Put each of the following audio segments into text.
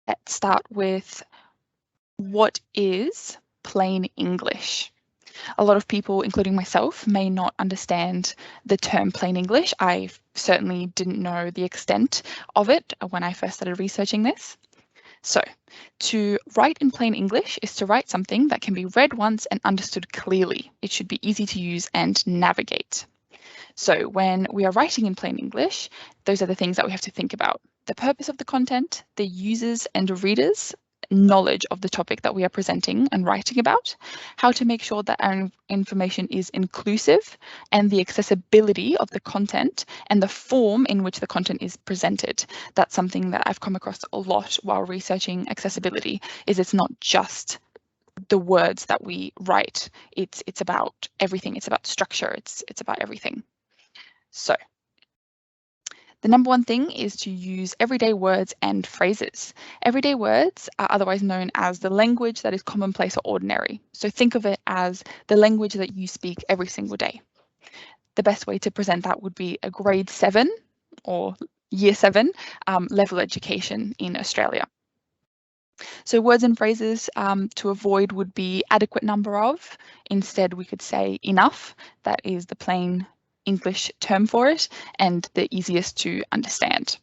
Let's start with what is plain English? A lot of people, including myself, may not understand the term plain English. I certainly didn't know the extent of it when I first started researching this. So, to write in plain English is to write something that can be read once and understood clearly. It should be easy to use and navigate. So when we are writing in plain English, those are the things that we have to think about. The purpose of the content, the users and readers' knowledge of the topic that we are presenting and writing about, how to make sure that our information is inclusive, and the accessibility of the content and the form in which the content is presented. That's something that I've come across a lot while researching accessibility, is it's not just the words that we write, it's about everything, it's about structure, it's about everything. So the number one thing is to use everyday words and phrases. Everyday words are otherwise known as the language that is commonplace or ordinary. So think of it as the language that you speak every single day. The best way to present that would be a grade 7 or year 7 level education in Australia. So words and phrases to avoid would be adequate number of. Instead, we could say enough. That is the plain English term for it and the easiest to understand.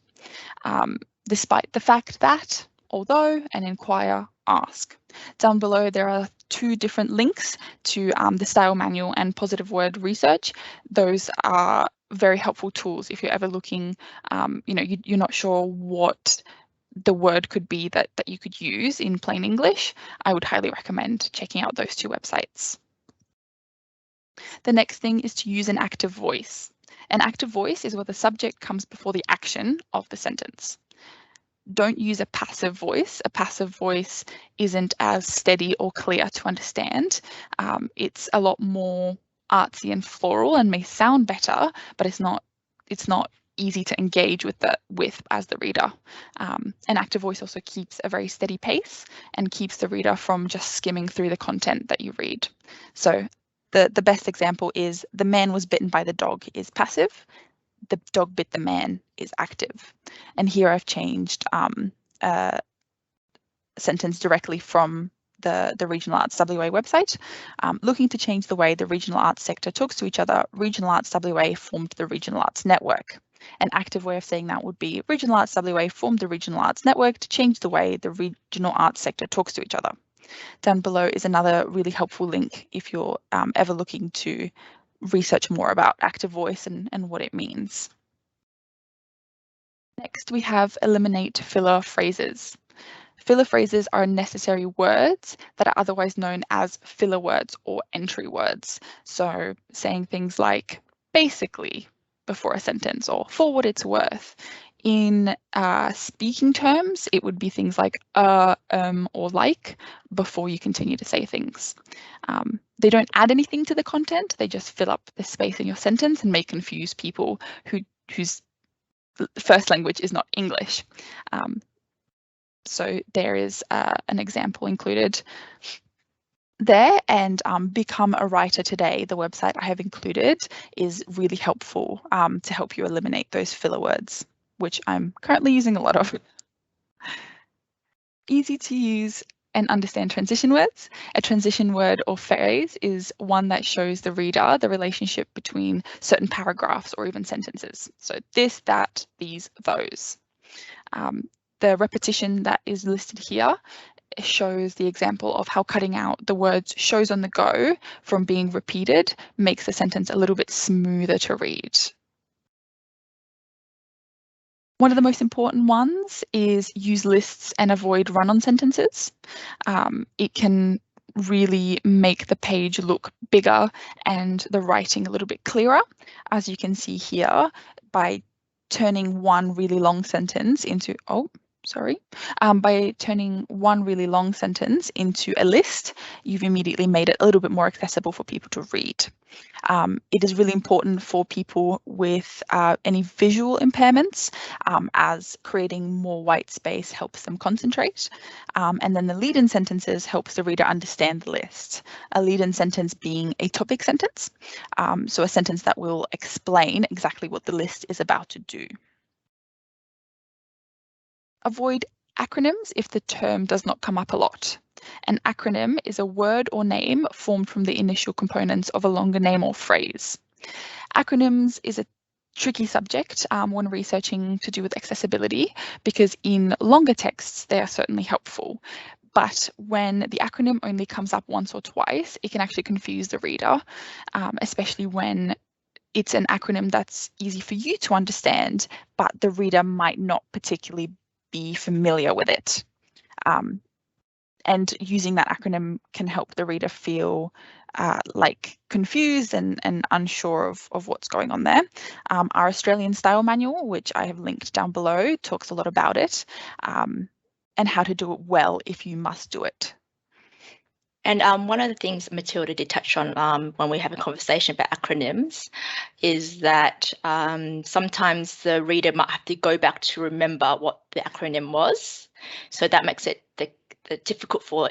Despite the fact that, although, and inquire, ask. Down below there are 2 different links to the style manual and positive word research. Those are very helpful tools if you're ever looking, you're not sure what the word could be that you could use in plain English. I would highly recommend checking out those 2 websites. The next thing is to use an active voice. An active voice is where the subject comes before the action of the sentence. Don't use a passive voice. A passive voice isn't as steady or clear to understand. It's a lot more artsy and floral and may sound better, but it's not easy to engage with as the reader. An active voice also keeps a very steady pace and keeps the reader from just skimming through the content that you read. So the best example is the man was bitten by the dog is passive, the dog bit the man is active. And here I've changed a sentence directly from the Regional Arts WA website. Looking to change the way the regional arts sector talks to each other, Regional Arts WA formed the Regional Arts Network. An active way of saying that would be Regional Arts WA formed the Regional Arts Network to change the way the regional arts sector talks to each other. Down below is another really helpful link if you're ever looking to research more about active voice and what it means. Next, we have eliminate filler phrases. Filler phrases are necessary words that are otherwise known as filler words or entry words. So saying things like basically before a sentence or for what it's worth. In speaking terms, it would be things like or like before you continue to say things. They don't add anything to the content, they just fill up the space in your sentence and may confuse people whose first language is not English. So there is an example included there, and Become a Writer Today, the website I have included, is really helpful to help you eliminate those filler words, which I'm currently using a lot of. Easy to use and understand transition words. A transition word or phrase is one that shows the reader the relationship between certain paragraphs or even sentences. So this, that, these, those. The repetition that is listed here shows the example of how cutting out the words shows on the go from being repeated makes the sentence a little bit smoother to read. One of the most important ones is use lists and avoid run-on sentences. It can really make the page look bigger and the writing a little bit clearer, as you can see here by turning one really long sentence into, by turning one really long sentence into a list, you've immediately made it a little bit more accessible for people to read. It is really important for people with any visual impairments, as creating more white space helps them concentrate. And then the lead-in sentences helps the reader understand the list. A lead-in sentence being a topic sentence, so a sentence that will explain exactly what the list is about to do. Avoid Acronyms if the term does not come up a lot. An acronym is a word or name formed from the initial components of a longer name or phrase. Acronyms is a tricky subject when researching to do with accessibility, because in longer texts they are certainly helpful. But when the acronym only comes up once or twice, it can actually confuse the reader, especially when it's an acronym that's easy for you to understand, but the reader might not particularly be familiar with it. And using that acronym can help the reader feel like confused and unsure of what's going on there. Our Australian Style Manual, which I have linked down below, talks a lot about it and how to do it well if you must do it. And one of the things Matylda did touch on when we have a conversation about acronyms is that sometimes the reader might have to go back to remember what the acronym was. So that makes it difficult for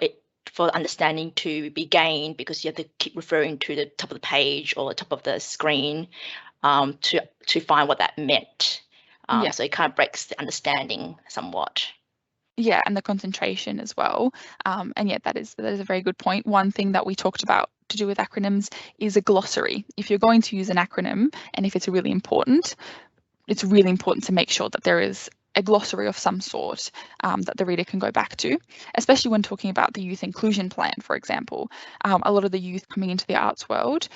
understanding to be gained, because you have to keep referring to the top of the page or the top of the screen to find what that meant. So it kind of breaks the understanding somewhat. Yeah, and the concentration as well. And yeah, that is a very good point. One thing that we talked about to do with acronyms is a glossary. If you're going to use an acronym, and if it's really important to make sure that there is a glossary of some sort that the reader can go back to, especially when talking about the youth inclusion plan, for example. A lot of the youth coming into the arts world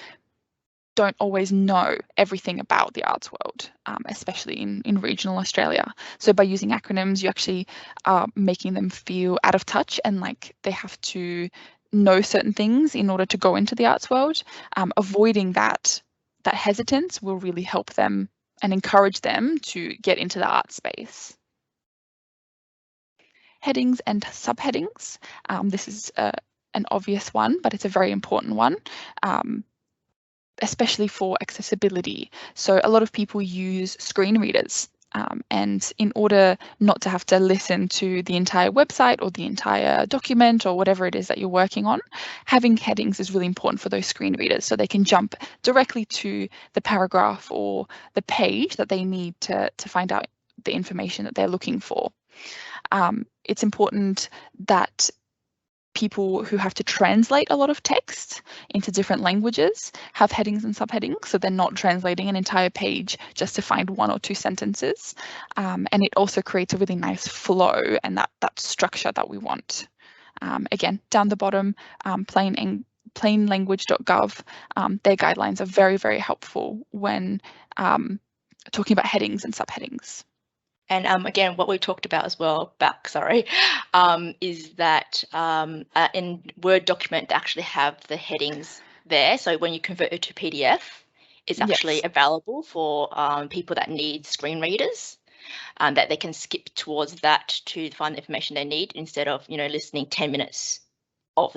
don't always know everything about the arts world, especially in regional Australia. So by using acronyms, you actually are making them feel out of touch and like they have to know certain things in order to go into the arts world. Avoiding that hesitance will really help them and encourage them to get into the art space. Headings and subheadings. This is an obvious one, but it's a very important one. Especially for accessibility. So a lot of people use screen readers, and in order not to have to listen to the entire website or the entire document or whatever it is that you're working on, having headings is really important for those screen readers, so they can jump directly to the paragraph or the page that they need to find out the information that they're looking for. It's important that people who have to translate a lot of text into different languages have headings and subheadings, so they're not translating an entire page just to find one or two sentences. And it also creates a really nice flow and that structure that we want. Again, down the bottom, plainlanguage.gov, their guidelines are very, very helpful when talking about headings and subheadings. And again, what we talked about as well, is that in Word document, they actually have the headings there. So when you convert it to PDF, it's actually available for people that need screen readers, that they can skip towards that to find the information they need instead of, listening 10 minutes of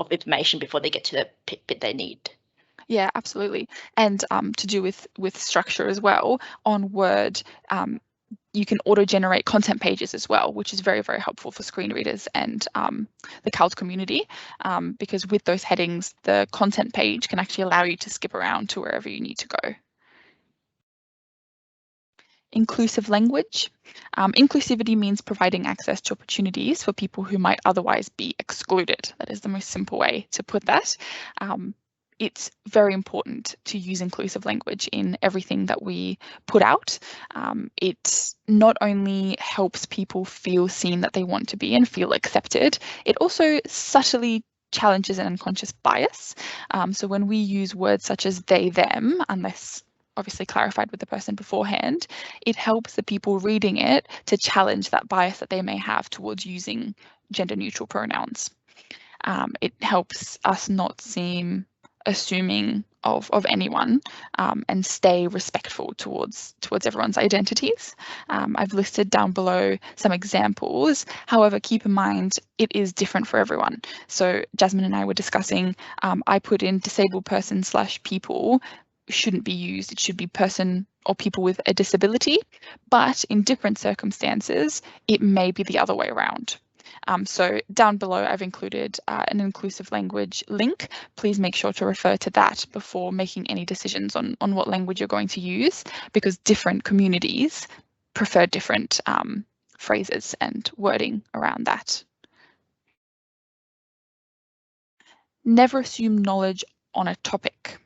information before they get to the bit they need. Yeah, absolutely. And to do with structure as well, on Word, you can auto-generate content pages as well, which is very, very helpful for screen readers and the CALD community, because with those headings, the content page can actually allow you to skip around to wherever you need to go. Inclusive language. Inclusivity means providing access to opportunities for people who might otherwise be excluded. That is the most simple way to put that. It's very important to use inclusive language in everything that we put out. It not only helps people feel seen that they want to be and feel accepted, it also subtly challenges an unconscious bias. So when we use words such as they, them, unless obviously clarified with the person beforehand, it helps the people reading it to challenge that bias that they may have towards using gender neutral pronouns. It helps us not seem assuming of anyone, and stay respectful towards everyone's identities. I've listed down below some examples. However, keep in mind it is different for everyone. So Jasmine and I were discussing, I put in disabled person / people shouldn't be used. It should be person or people with a disability, but in different circumstances, it may be the other way around. So down below, I've included an inclusive language link. Please make sure to refer to that before making any decisions on what language you're going to use, because different communities prefer different phrases and wording around that. Never assume knowledge on a topic.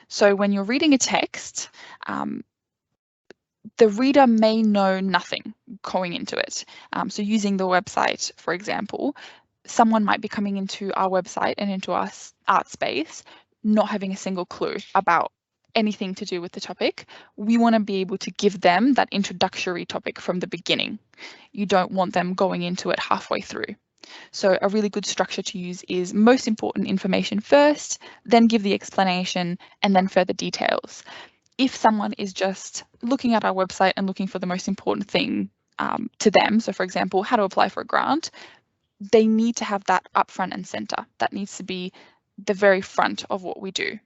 So when you're reading a text, the reader may know nothing going into it. So using the website, for example, someone might be coming into our website and into our art space, not having a single clue about anything to do with the topic. We want to be able to give them that introductory topic from the beginning. You don't want them going into it halfway through. So a really good structure to use is most important information first, then give the explanation, and then further details. If someone is just looking at our website and looking for the most important thing to them, so for example, how to apply for a grant, they need to have that up front and center. That needs to be the very front of what we do.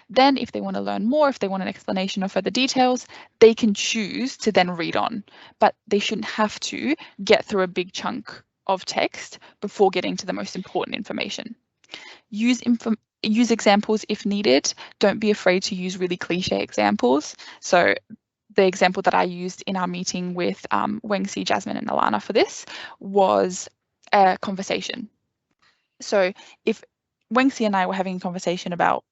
Then if they want to learn more, if they want an explanation or further details, they can choose to then read on, but they shouldn't have to get through a big chunk of text before getting to the most important information. Use examples if needed. Don't be afraid to use really cliche examples. So the example that I used in our meeting with Wengsi, Jasmine and Alana for this was a conversation. So if Wengsi and I were having a conversation about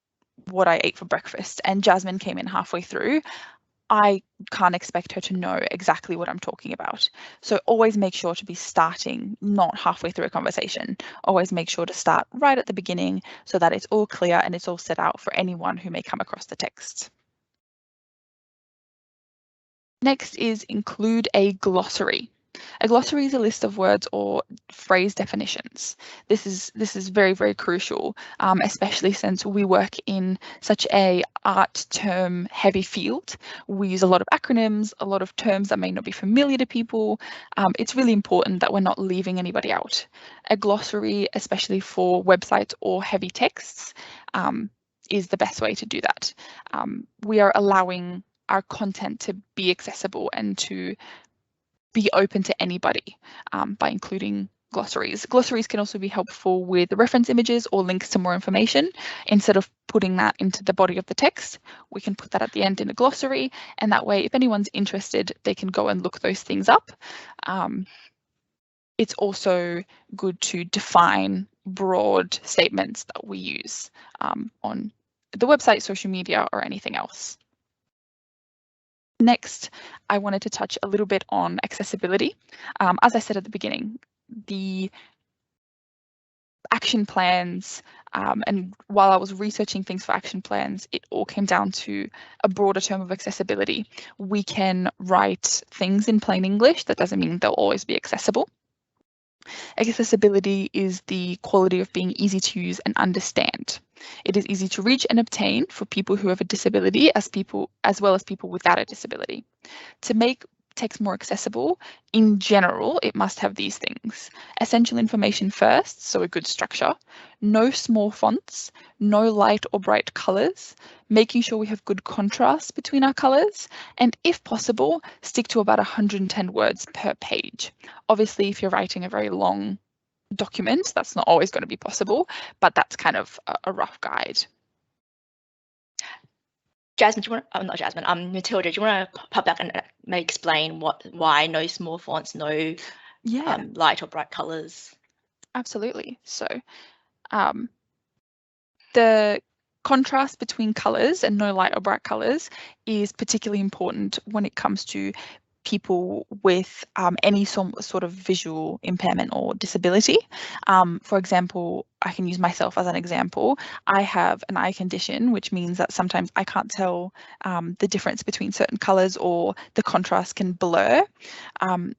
what I ate for breakfast and Jasmine came in halfway through, I can't expect her to know exactly what I'm talking about. So always make sure to be starting, not halfway through a conversation. Always make sure to start right at the beginning so that it's all clear and it's all set out for anyone who may come across the text. Next is include a glossary. A glossary is a list of words or phrase definitions. This is very, very crucial, especially since we work in such a art term heavy field. We use a lot of acronyms, a lot of terms that may not be familiar to people. It's really important that we're not leaving anybody out. A glossary, especially for websites or heavy texts, is the best way to do that. We are allowing our content to be accessible and to be open to anybody by including glossaries. Glossaries can also be helpful with reference images or links to more information. Instead of putting that into the body of the text, we can put that at the end in a glossary, and that way if anyone's interested, they can go and look those things up. It's also good to define broad statements that we use on the website, social media, or anything else. Next, I wanted to touch a little bit on accessibility. As I said at the beginning, the action plans, and while I was researching things for action plans, it all came down to a broader term of accessibility. We can write things in plain English. That doesn't mean they'll always be accessible. Accessibility is the quality of being easy to use and understand. It is easy to reach and obtain for people who have a disability as well as people without a disability. To make text more accessible, in general, it must have these things. Essential information first, so a good structure, no small fonts, no light or bright colours, making sure we have good contrast between our colours, and if possible, stick to about 110 words per page. Obviously, if you're writing a very long document, that's not always going to be possible, but that's kind of a rough guide. Jasmine, do you want? Not Jasmine. Matylda, do you want to pop back and explain why no small fonts, no light or bright colours? Absolutely. So, the contrast between colours and no light or bright colours is particularly important when it comes to people with any sort of visual impairment or disability. For example, I can use myself as an example. I have an eye condition, which means that sometimes I can't tell the difference between certain colours, or the contrast can blur.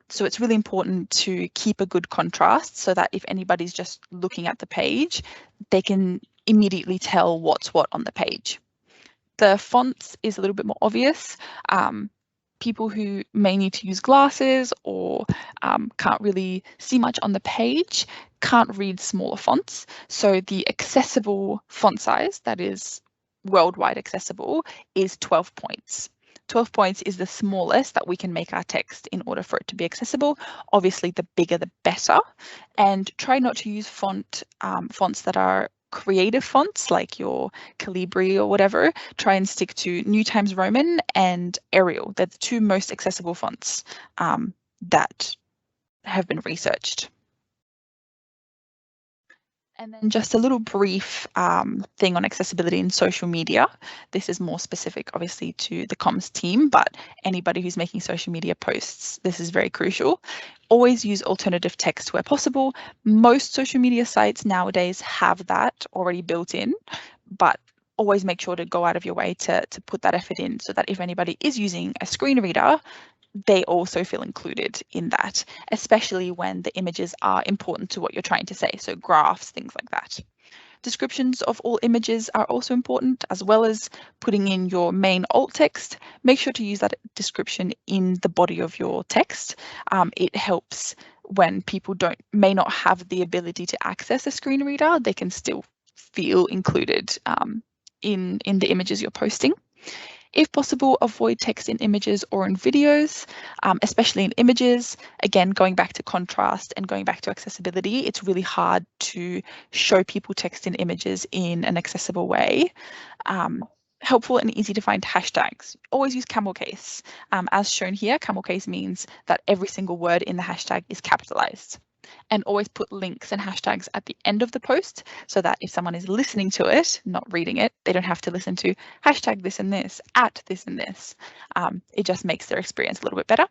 So it's really important to keep a good contrast so that if anybody's just looking at the page, they can immediately tell what's what on the page. The fonts is a little bit more obvious. People who may need to use glasses or can't really see much on the page can't read smaller fonts. So the accessible font size, that is worldwide accessible, is 12 points. 12 points is the smallest that we can make our text in order for it to be accessible. Obviously, the bigger the better. And try not to use fonts that are creative fonts like your Calibri or whatever. Try and stick to New Times Roman and Arial. They're the two most accessible fonts that have been researched. And then just a little brief thing on accessibility in social media. This is more specific, obviously, to the comms team, but anybody who's making social media posts, this is very crucial. Always use alternative text where possible. Most social media sites nowadays have that already built in, but always make sure to go out of your way to put that effort in so that if anybody is using a screen reader, they also feel included in that, especially when the images are important to what you're trying to say, so graphs, things like that. Descriptions of all images are also important, as well as putting in your main alt text. Make sure to use that description in the body of your text. It helps when people may not have the ability to access a screen reader, they can still feel included in the images you're posting. If possible, avoid text in images or in videos, especially in images. Again, going back to contrast and going back to accessibility, it's really hard to show people text in images in an accessible way. Helpful and easy to find hashtags. Always use camel case. As shown here, camel case means that every single word in the hashtag is capitalized. And always put links and hashtags at the end of the post so that if someone is listening to it, not reading it, they don't have to listen to hashtag this and this, at this and this. It just makes their experience a little bit better.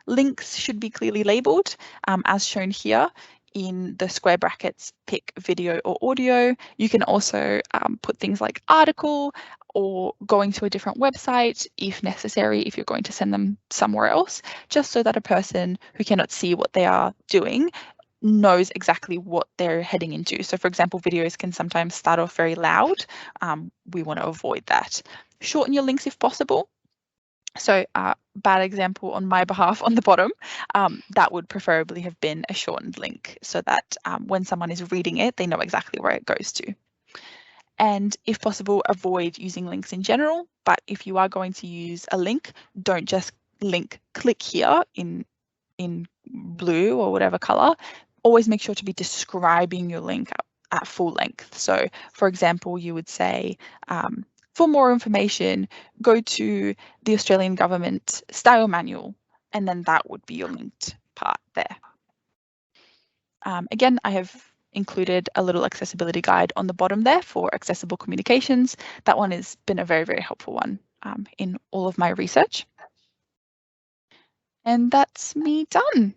Links should be clearly labeled, as shown here in the square brackets, pick video or audio. You can also put things like article or going to a different website if necessary, if you're going to send them somewhere else, just so that a person who cannot see what they are doing knows exactly what they're heading into. So for example, videos can sometimes start off very loud. We want to avoid that. Shorten your links if possible. So bad example on my behalf on the bottom, that would preferably have been a shortened link so that when someone is reading it, they know exactly where it goes to. And if possible, avoid using links in general, but if you are going to use a link, don't just click here in blue or whatever color. Always make sure to be describing your link at full length. So for example, you would say, for more information, go to the Australian Government Style Manual, and then that would be your linked part there. Again, I have included a little accessibility guide on the bottom there for accessible communications. That one has been a very, very helpful one in all of my research. And that's me done.